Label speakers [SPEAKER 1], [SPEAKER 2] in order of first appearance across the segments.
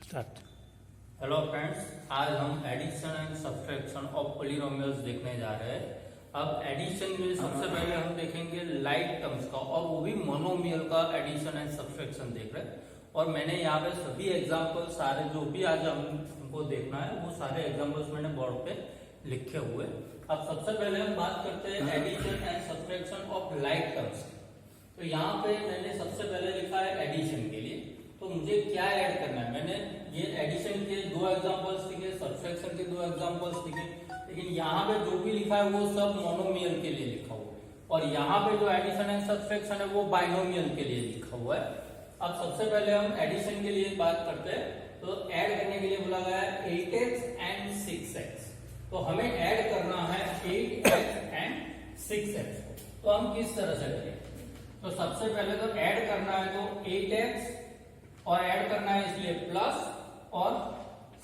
[SPEAKER 1] Start.
[SPEAKER 2] Hello friends, आज हम addition and subtraction of polynomials देखने जा रहे हैं। अब एडिशन में सबसे पहले हम देखेंगे लाइक टर्म्स का, और वो भी मोनोमियल का एडिशन एंड सब्ट्रैक्शन देख रहे हैं। और मैंने यहाँ पे सभी एग्जाम्पल सारे जो भी आज हमको देखना है वो सारे एग्जाम्पल्स मैंने बोर्ड पे लिखे हुए। अब सबसे पहले हम बात करते हैं addition and subtraction of like terms. तो यहाँ पे मैंने सबसे पहले लिखा है एडिशन के लिए, तो मुझे क्या ऐड करना है। मैंने ये एडिशन के दो एग्जांपल्स लिखे, सब्ट्रैक्शन के दो एग्जांपल्स लिखे, लेकिन यहाँ पे जो भी लिखा है वो सब मोनोमियल के लिए लिखा हुआ है, और यहाँ पे जो एडिशन एंड सब्ट्रैक्शन है वो बाइनोमियल के लिए लिखा हुआ है। अब सबसे पहले हम एडिशन के लिए बात करते हैं। तो ऐड करने के लिए बोला गया है 8x एंड 6x। तो हमें ऐड करना है 8x एंड 6x। तो हम किस तरह से करेंगे? तो सबसे पहले तो ऐड करना है तो 8x और ऐड करना है इसलिए प्लस और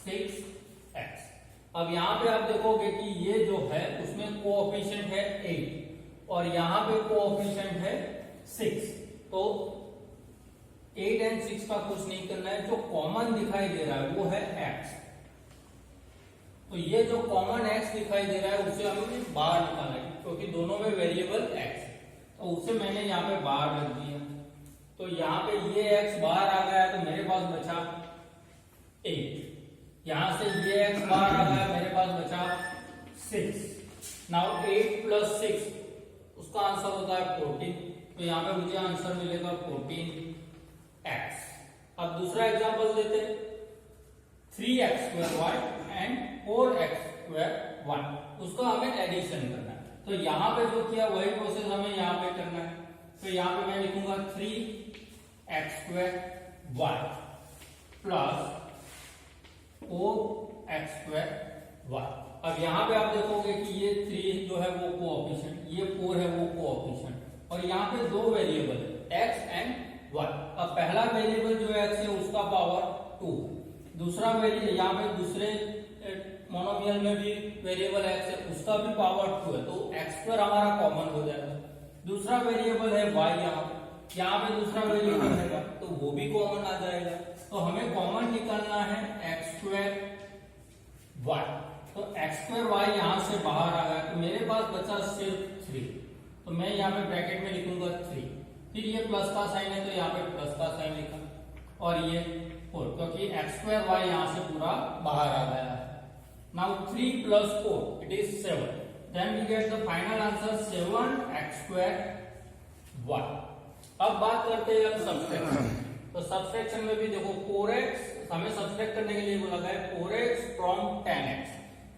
[SPEAKER 2] 6x। अब यहाँ पे आप देखोगे कि ये जो है उसमें कोएफिशिएंट है 8 और यहाँ पे कोएफिशिएंट है 6। तो 8 एंड 6 का कुछ नहीं करना है, जो कॉमन दिखाई दे रहा है वो है x। तो ये जो कॉमन x दिखाई दे रहा है उसे हमें बाहर निकालना है, क्योंकि दोनों में वेरिएबल x है, तो उसे मैंने यहाँ पे बाहर रख दिया। तो यहाँ पे ये x बाहर आ गया तो मेरे पास बचा 8। यहां से ये x बाहर आ गया, मेरे पास बचा 6। नाउ 8 प्लस 6 उसका आंसर होता है 14। तो यहाँ पे मुझे आंसर मिलेगा 14x। अब दूसरा एग्जांपल देते हैं 3x² y and 4x² y। उसका हमें एडिशन करना है। तो यहाँ पे जो किया वही प्रोसेस हमें यहाँ पे करना है। तो यहाँ पे मैं लिखूंगा 3x² y plus 4x² y। अब यहाँ पे आप देखोगे कि ये 3 जो है वो कोएफिशिएंट, ये 4 है वो कोएफिशिएंट, और यहाँ पे दो वेरिएबल है x एंड y। अब पहला वेरिएबल जो x है उसका पावर 2, दूसरा वेरिएबल यहाँ पे दूसरे मोनोमियल में भी वेरिएबल x है उसका भी पावर 2 है, तो x² हमारा कॉमन हो जाएगा। दूसरा वेरिएबल है y, यहाँ पे दूसरा वेरिएबल है y, तो वो भी कॉमन आ जाएगा। तो हमें कॉमन निकालना है x² y। तो x² y यहाँ से बाहर आ गया, तो मेरे पास बचा सिर्फ 3। तो मैं यहाँ पे ब्रैकेट में लिखूंगा 3, फिर ये प्लस का साइन है तो यहाँ पे प्लस का साइन लिखा, और ये 4, क्योंकि x² y यहाँ से पूरा बाहर आ गया है। Now 3 plus 4 it is 7. Then we get the final answer 7x² y. अब बात करते हैं सब्ट्रैक्शन। तो सब्ट्रैक्शन में भी देखो 4x हमें सब्ट्रैक्ट करने के लिए बोला गया है 4x from 10x।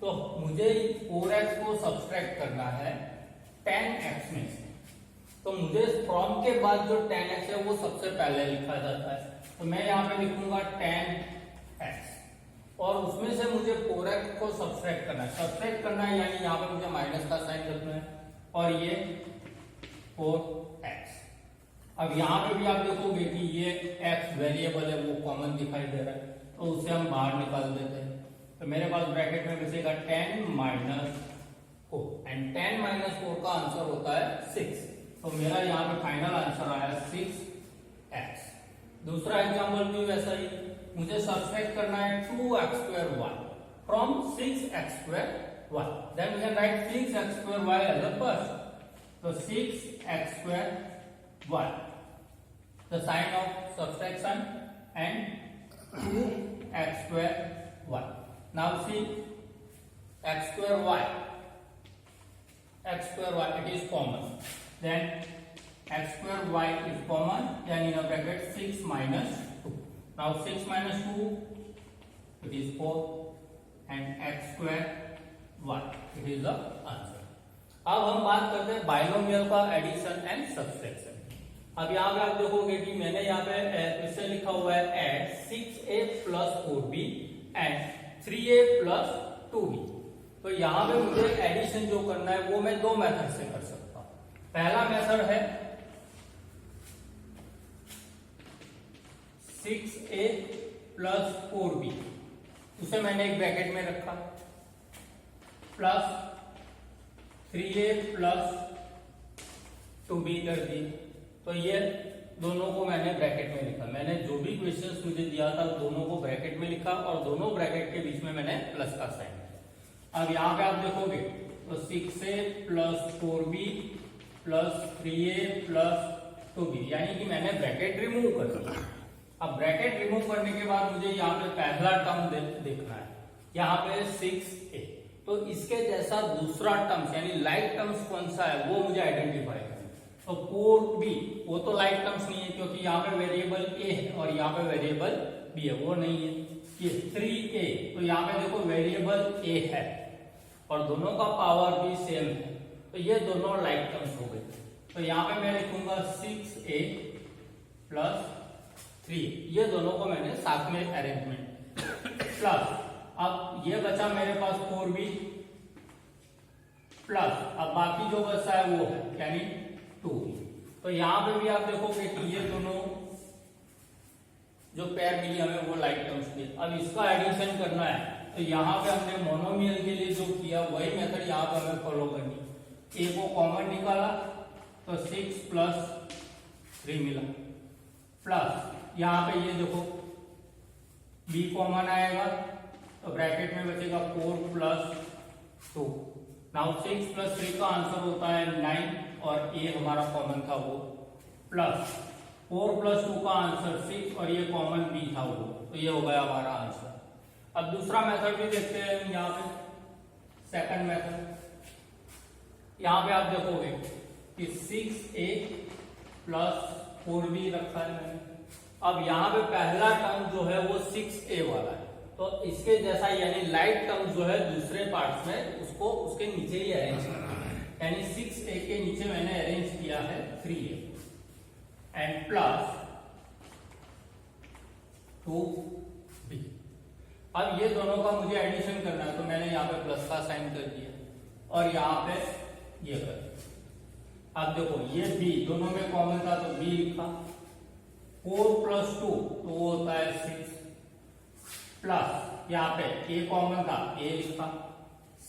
[SPEAKER 2] तो मुझे 4x को सब्ट्रैक्ट करना है 10x में से। तो मुझे फ्रॉम के बाद जो 10x है वो सबसे पहले लिखा जाता है। तो मैं यहाँ पे लिखूंगा 10x, और उसमें से मुझे 4x को सब्ट्रैक्ट करना है। सब्ट्रैक्ट करना है यानी यहाँ पे मुझे माइनस का साइन रखना है, और ये 4x। अब यहाँ पे भी आप देखोगे कि ये x वेरिएबल है वो कॉमन दिखाई दे रहा है, तो उसे हम बाहर निकाल देते हैं। तो मेरे पास ब्रैकेट में बचेगा 10 माइनस 4, एंड 10 माइनस 4 का आंसर होता है 6। तो मेरा यहाँ पे फाइनल आंसर आया 6x। दूसरा एग्जाम्पल भी वैसा ही, मुझे सब्ट्रैक्ट करना है 2x² y from 6x² y। Then we can write 6x² y as a first. So 6x² y, the sign of subtraction, and 2x² y. Now see x² y, x² y it is common. Then x² y is common. Then in a bracket 6 minus 2. Now 6 minus 2 it is 4, and x² y it is the answer. अब हम बात करते हैं binomial का addition and subtraction. अब यहाँ पे आप देखोगे कि मैंने यहाँ पे इससे लिखा हुआ है add 6a plus 4b and 3a plus 2b। तो यहाँ पे मुझे एडिशन जो करना है वो मैं दो मेथड से कर सकता हूँ। पहला मेथड है 6a plus 4b, उसे मैंने एक ब्रैकेट में रखा, प्लस 3a plus 2b कर दी। तो ये दोनों को मैंने ब्रैकेट में लिखा। मैंने जो भी क्वेश्चंस मुझे दिया था दोनों को ब्रैकेट में लिखा और दोनों ब्रैकेट के बीच में मैंने प्लस का साइन किया। अब यहाँ पे आप देखोगे तो 6a plus 4b plus 3a plus 2b, यानी कि मैंने ब्रैकेट रिमूव कर दिया। अब ब्रैकेट रिमूव करने के बाद मुझे यहाँ पे पहला टर्म देखना है, यहाँ पे 6a, तो इसके जैसा दूसरा टर्म्स यानी लाइक टर्म्स कौन सा है वो मुझे आइडेंटिफाई करना है। तो 4b वो तो लाइक टर्म्स नहीं है क्योंकि यहाँ पे वेरिएबल a है और यहाँ पे वेरिएबल b है, वो नहीं है। ये 3a, तो यहाँ पे देखो वेरिएबल a है और दोनों का पावर भी सेम है, तो ये दोनों लाइक टर्म्स हो गए। तो यहाँ पे मैं लिखूंगा 6a प्लस 3, ये दोनों को मैंने साथ में अरेंजमेंट प्लस, अब ये बचा मेरे पास 4b प्लस, अब बाकी जो बचा है वो है यानी 2b। तो यहाँ पे भी आप देखोगे कि ये दोनों जो पेयर मिली हमें वो लाइक टर्म्स की। अब इसका एडिशन करना है तो यहाँ पे हमने मोनोमियल के लिए जो किया वही मेथड यहाँ पे हमें फॉलो करनी। a को कॉमन निकाला तो 6 प्लस 3 मिला, प्लस यहाँ पे ये देखो b कॉमन आएगा तो ब्रैकेट में बचेगा 4 प्लस 2। नाउ 6 प्लस 3 का आंसर होता है 9 और a हमारा कॉमन था वो, प्लस 4 प्लस 2 का आंसर 6 और ये कॉमन b था वो, तो ये हो गया हमारा आंसर। अब दूसरा मेथड भी देखते हैं यहाँ पे, सेकंड मेथड। यहाँ पे आप देखोगे कि 6a प्लस 4b रखा है मैंने। अब यहाँ पे पहला टर्म जो है वो 6a वाला है, तो इसके जैसा यानी लाइक टर्म जो है दूसरे पार्ट्स में उसको उसके नीचे ही अरेंज करना है, यानी 6a के नीचे मैंने अरेंज किया है 3a एंड प्लस 2b। अब ये दोनों का मुझे एडिशन करना है तो मैंने यहाँ पे प्लस का साइन कर दिया और यहाँ पे ये कर दिया। अब देखो ये b दोनों में कॉमन था तो b लिखा, 4 प्लस 2 तो वो होता है 6, प्लस यहाँ पे a कॉमन था a लिखा,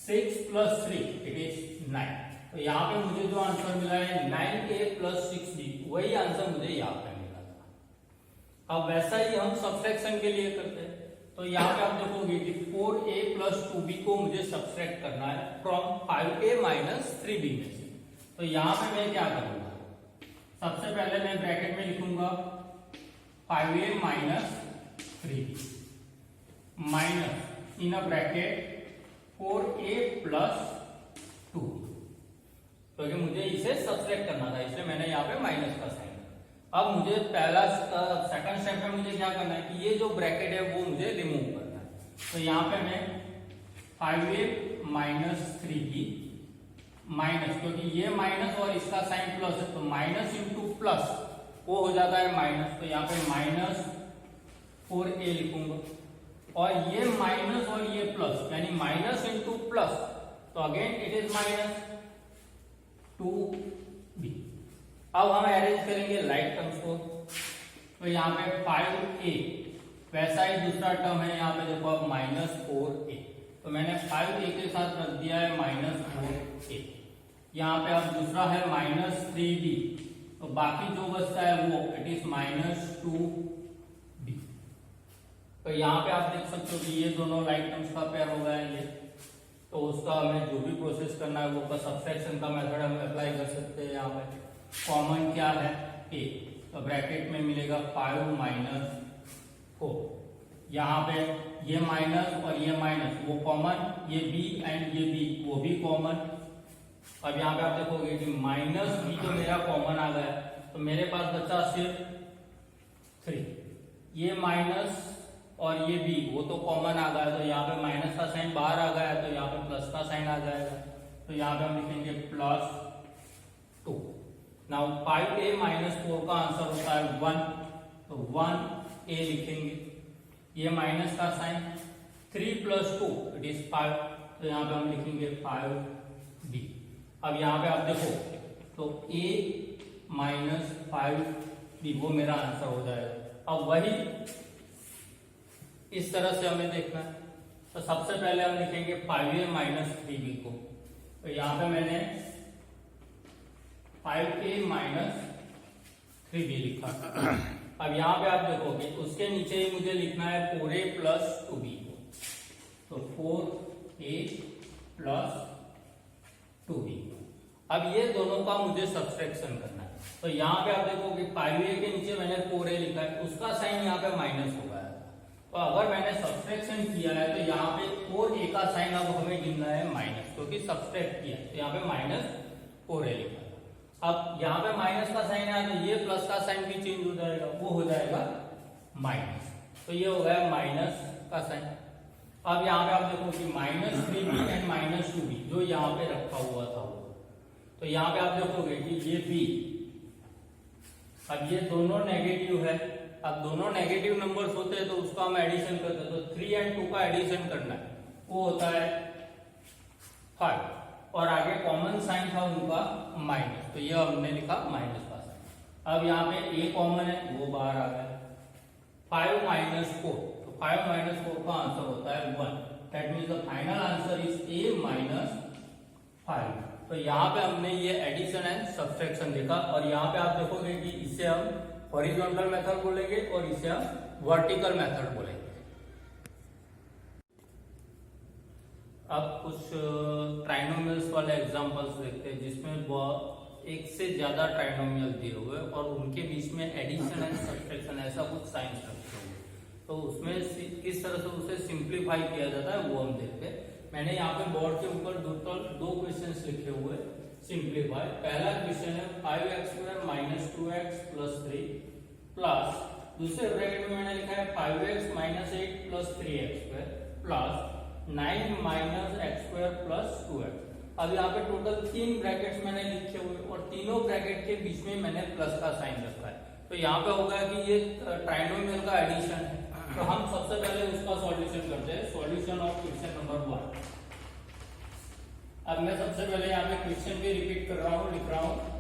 [SPEAKER 2] 6 प्लस 3 इट इज 9। तो यहाँ पे मुझे जो आंसर मिला है 9a प्लस 6b, वही आंसर मुझे यहाँ पे मिला था। अब वैसा ही हम सब्ट्रैक्शन के लिए करते हैं। तो यहाँ पे आप देखोगे कि 4a प्लस 2b को मुझे सब्ट्रैक्ट करना है फ्रॉम 5a माइनस 3b में से। तो यहाँ पे मैं क्या करूंगा, सबसे पहले मैं ब्रैकेट में लिखूंगा 5a minus 3b minus in a bracket 4a plus 2, क्योंकि मुझे इसे सब्ट्रैक्ट करना था इसलिए मैंने यहाँ पे माइनस का साइन। अब मुझे पहला सेकंड स्टेप में मुझे क्या करना है कि ये जो ब्रैकेट है वो मुझे रिमूव करना है। तो यहाँ पे मैं 5a माइनस 3b माइनस, क्योंकि ये माइनस और इसका साइन प्लस है तो माइनस इंटू प्लस वो हो जाता है माइनस, तो यहाँ पे माइनस 4a लिखूंगा और ये माइनस और ये प्लस यानी माइनस इंटू प्लस, तो again it is minus 2b। अब हम अरेंज करेंगे लाइक टर्म्स को। तो यहाँ पे 5a, वैसा ही दूसरा टर्म है यहाँ पे देखो अब माइनस 4a, तो मैंने 5a के साथ रख दिया है माइनस 4a। यहाँ पे अब दूसरा है माइनस 3b, तो बाकी जो बचता है वो इट इज माइनस 2b। तो यहाँ पे आप देख सकते हो कि ये दोनों लाइक टर्म्स का पेयर हो गया है ये, तो उसका हमें जो भी प्रोसेस करना है वो सब्ट्रैक्शन का मेथड हम अप्लाई कर सकते हैं। यहाँ पे कॉमन क्या है a, तो ब्रैकेट में मिलेगा 5 माइनस 4, यहाँ पे ये माइनस और ये माइनस वो कॉमन, ये b एंड ये b वो भी कॉमन। अब यहाँ पे आप देखोगे कि माइनस b तो मेरा कॉमन आ गया, तो मेरे पास बचा सिर्फ 3, ये माइनस और ये b वो तो कॉमन आ गया, तो यहाँ पे माइनस का साइन बाहर आ गया तो यहाँ पे प्लस का साइन आ जाएगा, तो यहाँ पे हम लिखेंगे प्लस 2। नाउ 5a माइनस 4 का आंसर होता है 1, तो 1a लिखेंगे, ये माइनस का साइन 3 प्लस 2 इट इज 5, तो यहाँ पे हम लिखेंगे 5b। अब यहाँ पे आप देखो तो a माइनस 5b वो मेरा आंसर हो जाएगा। अब वही इस तरह से हमें देखना है, तो सबसे पहले हम लिखेंगे 5a माइनस 3b को। तो यहाँ पे मैंने 5a माइनस 3b लिखा। अब यहाँ पे आप देखोगे उसके नीचे ही मुझे लिखना है 4a प्लस 2b, तो 4a प्लस 2b। अब ये दोनों का मुझे सब्सट्रैक्शन करना है, तो यहाँ पे आप देखोगे 5a के नीचे मैंने 4a लिखा है, उसका साइन यहाँ पे माइनस हो गया। तो अगर मैंने सब्सट्रैक्शन किया है तो यहाँ पे 4a का साइन अब हमें गिनना है माइनस, क्योंकि सब्सट्रैक्ट किया तो यहाँ पे माइनस 4a लिखा है। अब यहाँ पे माइनस का साइन है तो ये प्लस का साइन भी चेंज हो जाएगा, वो हो जाएगा माइनस, तो ये हो गया माइनस का साइन। अब यहाँ पे आप देखो कि minus 3b and minus 2b जो यहाँ पे रखा हुआ था वो, तो यहाँ पे आप देखोगे कि ये b, अब ये दोनों नेगेटिव है। अब दोनों नेगेटिव नंबर्स होते हैं तो उसका हम एडिशन करते हैं, तो 3 और 2 का एडिशन करना है, वो होता है 5, और आगे कॉमन साइन था उनका माइनस, तो ये हमने लिखा माइनस का साइन। अब यहाँ पे a कॉमन है, वो बाहर आ गया। 5 माइनस 4, तो 5 माइनस 4 का आंसर होता है 1, that means the final answer is a minus 5। तो यहाँ पे हमने ये एडिशन एंड सब्सट्रैक्शन देखा, और यहाँ पे आप देखोगे कि इसे हम हॉरिजॉन्टल मेथड बोलेंगे और इसे हम वर्टिकल मेथड बोलेंगे। अब कुछ ट्राइनोमियल्स वाले एग्जांपल्स देखते हैं जिसमें एक से ज्यादा ट्राइनोमियल दिए हुए और उनके बीच में एडिशन एंड सब्सट्रैक्शन ऐसा कुछ साइंस रखते हुए, तो उसमें किस तरह से उसे सिंप्लीफाई किया जाता है वो हम देखते हैं। मैंने यहाँ पे बोर्ड के ऊपर दो क्वेश्चंस लिखे हुए सिंप्लीफाई। पहला क्वेश्चन है 5x² minus 2x plus 3 plus, दूसरे ब्रैकेट में मैंने लिखा है 5x minus 8 plus 3x² plus 9 minus x² plus 2x। अब यहाँ पे टोटल 3 ब्रैकेट्स मैंने लिखे हुए और तीनों ब्रैकेट के बीच में मैंने प्लस का साइन रखा है, तो यहाँ पे होगा कि ये ट्राइनोमियल का एडिशन है। तो हम सबसे पहले उसका सॉल्यूशन करते हैं, सॉल्यूशन ऑफ क्वेश्चन नंबर 1। अब मैं सबसे पहले यहाँ पे क्वेश्चन भी रिपीट कर रहा हूँ, लिख रहा हूँ।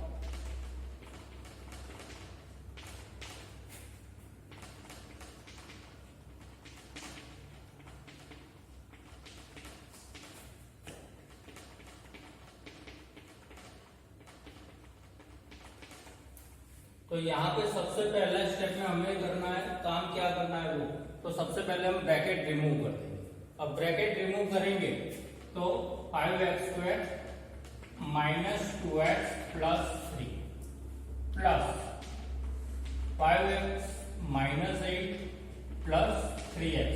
[SPEAKER 2] तो यहाँ पे सबसे पहला स्टेप में हमें करना है काम, क्या करना है वो, तो सबसे पहले हम ब्रैकेट रिमूव कर देंगे। अब ब्रैकेट रिमूव करेंगे तो 5x² minus 2x plus 3 plus 5x minus 8 plus 3x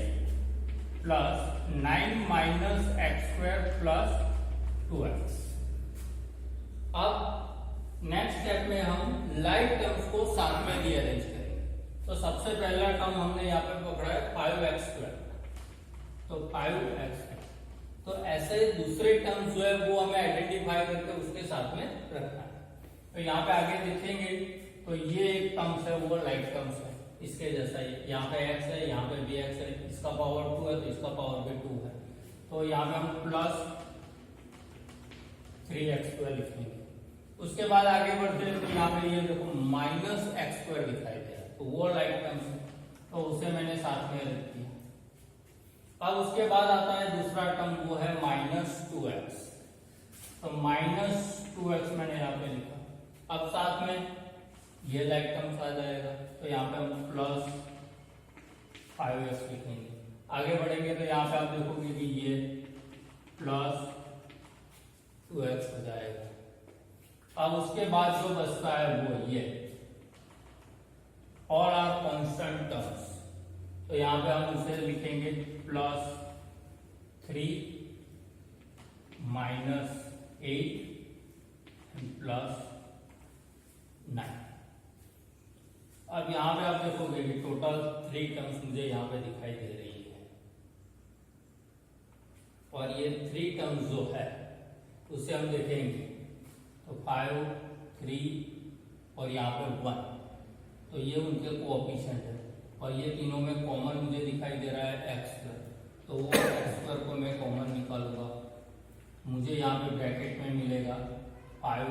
[SPEAKER 2] plus 9 minus x² plus 2x। अब नेक्स्ट स्टेप में हम लाइक टर्म्स को साथ में रीअरेंज करेंगे। तो सबसे पहला टर्म हमने यहाँ पे पकड़ा है 5x², तो 5x²। तो ऐसे दूसरे टर्म्स जो है वो हमें आइडेंटिफाई करके उसके साथ में रखना है। तो यहाँ पे आगे देखेंगे तो ये एक टर्म्स है वो लाइक टर्म्स है, इसके जैसा ही यहाँ पे x है, यहाँ पे भी x है, इसका पावर 2 है तो इसका पावर भी 2 है, तो यहाँ पे हम प्लस 3x² लिखेंगे। उसके बाद आगे बढ़ते हैं तो यहाँ पे ये देखो माइनस x² दिखाई दे रहा है, तो वो लाइक टर्म्स है, तो उसे मैंने साथ में रख दिया। अब उसके बाद आता है दूसरा टर्म, वो है माइनस 2x, तो माइनस 2x मैंने यहाँ पे लिखा। अब साथ में ये लाइक टर्म्स आ जाएगा, तो यहाँ पे हम प्लस 5x लिखेंगे। आगे बढ़ेंगे तो यहाँ पे आप देखोगे कि ये प्लस 2x हो जाएगा। अब उसके बाद जो बचता है वो ये ऑल आर कांस्टेंट टर्म्स, तो यहाँ पे हम उसे लिखेंगे प्लस 3 माइनस 8 प्लस 9। अब यहाँ पे आप देखोगे कि टोटल 3 टर्म्स मुझे यहाँ पे दिखाई दे रही है, और ये 3 टर्म्स जो है उसे हम देखेंगे तो 5, 3 और यहाँ पे 1, तो ये उनके कोएफिशिएंट है, और ये तीनों में कॉमन मुझे दिखाई दे रहा है x², तो वो x² को मैं कॉमन निकालूंगा, मुझे यहाँ पे ब्रैकेट में मिलेगा 5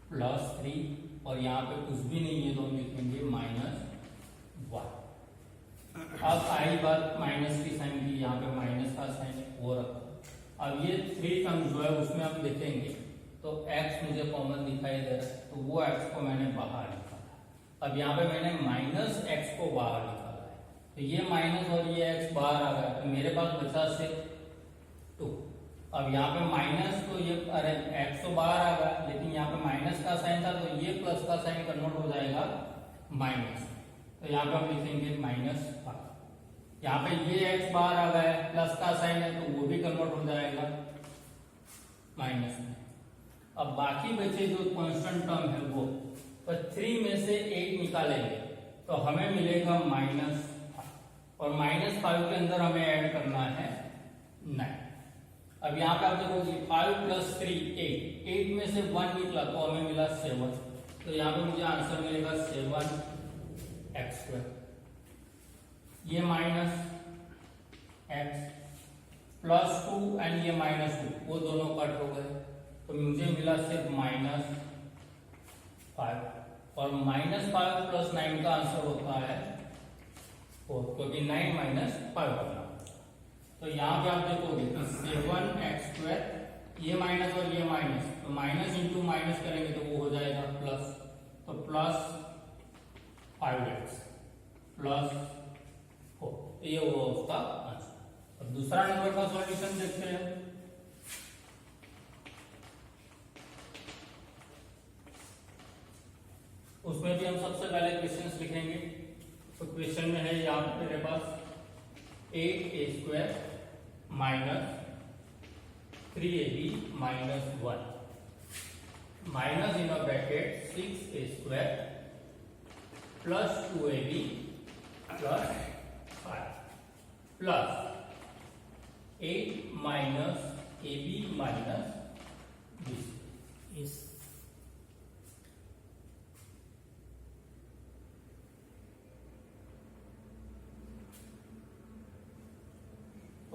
[SPEAKER 2] प्लस 3 और यहाँ पे कुछ भी नहीं है तो हम लिखेंगे -1। अब आई बात माइनस की साइन की, यहाँ पे माइनस का साइन वो रखा। अब ये 3 टर्म्स जो है उसमें हम देखेंगे तो x मुझे कॉमन दिखाई दे रहा है, तो वो x को मैंने बाहर निकाला। अब यहाँ पे मैंने माइनस x को बाहर निकाला है, तो ये माइनस और ये x बाहर आ गया, तो मेरे पास बचा सिर्फ 2। अब यहाँ पे माइनस, तो ये अरे x तो बाहर आ गया, लेकिन यहाँ पे माइनस का साइन था, तो ये प्लस का साइन कन्वर्ट हो जाएगा माइनस। तो यहाँ पे हम लिखेंगे -5। यहाँ पे ये x बाहर आ गया है, प्लस का साइन है, तो वो भी कन्वर्ट हो जाएगा माइनस में। अब बाकी बचे जो कांस्टेंट टर्म है वो, तो 3 में से 8 निकालेंगे तो हमें मिलेगा -5, और -5 के अंदर हमें ऐड करना है 9। अब यहाँ पे आप देखोगे 5 + 3 8, 8 में से 1 निकला तो हमें मिला 7, तो यहाँ पे मुझे आंसर मिलेगा 7x²। ये -x +2 एंड ये -2, वो दोनों कट हो गए, तो मुझे मिला सिर्फ -5, और -5 + 9 का आंसर होता है 4, क्योंकि 9 - 5 होगा। तो यहाँ पे आप देखोगे 7x², ये माइनस और ये माइनस, तो माइनस इंटू माइनस करेंगे तो वो हो जाएगा प्लस, तो +5x +4, ये होगा उसका आंसर। अब दूसरा नंबर का सॉल्यूशन देखते हैं। उसमें भी हम सबसे पहले क्वेश्चंस लिखेंगे। तो क्वेश्चन में है यहाँ पे मेरे पास 8a² - 3ab - 1 minus in bracket 6a² + 2ab + 5 plus 8 - ab - b।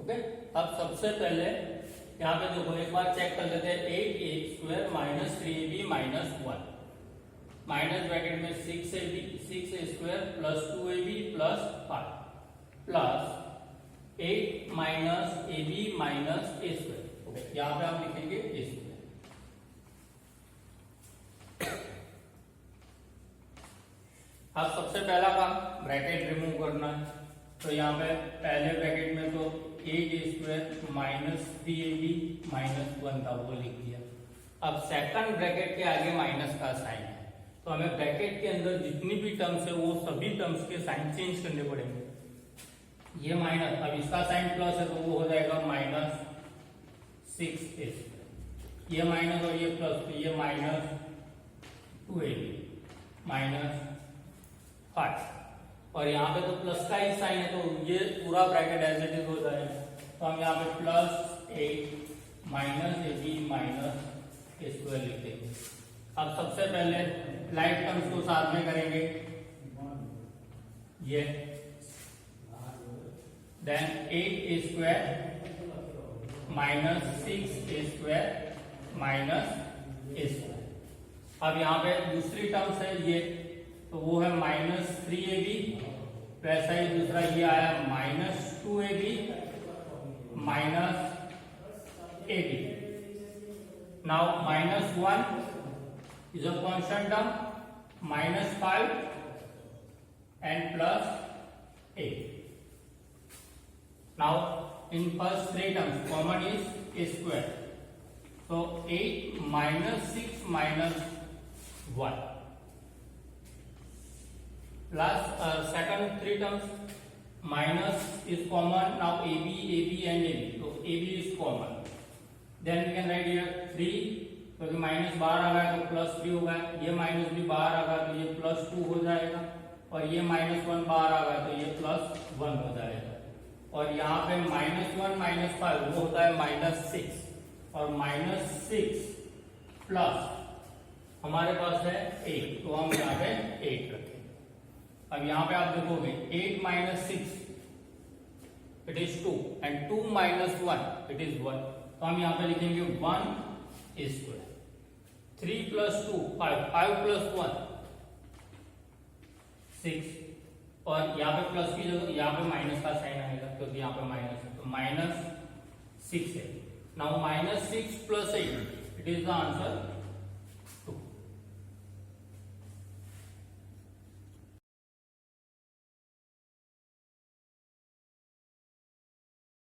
[SPEAKER 2] Okay, अब सबसे पहले यहाँ पे देखो, एक बार चेक कर लेते हैं। 8a² - 3ab - 1 माइनस ब्रैकेट में 6a² + 2ab + 5 plus 8 - ab - a²। Okay, यहाँ पे आप लिखेंगे a²। अब सबसे पहला काम ब्रैकेट रिमूव करना है, तो यहाँ पे पहले ब्रैकेट में तो 8a² - 3ab - 1 था, वो लिख दिया। अब सेकंड ब्रैकेट के आगे माइनस का साइन है, तो हमें ब्रैकेट के अंदर जितनी भी टर्म्स है वो सभी टर्म्स के साइन चेंज करने पड़ेंगे। ये माइनस, अब इसका साइन प्लस है तो वो हो जाएगा -6a², ये माइनस और ये प्लस, तो ये -2ab - 5, और यहाँ पे तो प्लस का ही साइन है, तो ये पूरा ब्रैकेट एज इट इज हो जाएगा। तो हम यहाँ पे +8 - ab - a² लिख देंगे। अब सबसे पहले लाइट टर्म्स को साथ में करेंगे, ये देन 8a² - 6a² - a²। अब यहाँ पे दूसरी टर्म्स है ये, तो वो है -3ab, वैसा ही दूसरा ये आया -2ab - ab। Now -1 is a constant term, -5 and +8. Now in first three terms common is a², so 8 - 6 - 1 plus second three terms minus is common. Now ab and ab, so ab is common, then we can write here 3, क्योंकि minus बाहर आ गया तो +3 होगा, ये minus भी बाहर आ गया तो ये +2 हो जाएगा, और ये -1 बाहर आ गया तो ये +1 हो जाएगा, और यहाँ पे -1 - 5 वो होता है -6, और -6 प्लस हमारे पास है 8, तो हम यहाँ पे 8 रखेंगे। अब यहाँ पे आप देखोगे 8 - 6 it is 2 and 2 - 1 it is 1, तो हम यहाँ पे लिखेंगे 1a²। 3 + 2 5, 5 + 1 6, और यहाँ पे प्लस की जगह यहाँ पे माइनस का साइन आएगा, क्योंकि यहाँ पे माइनस है, तो -6 है। Now -6 + 8 it is the answer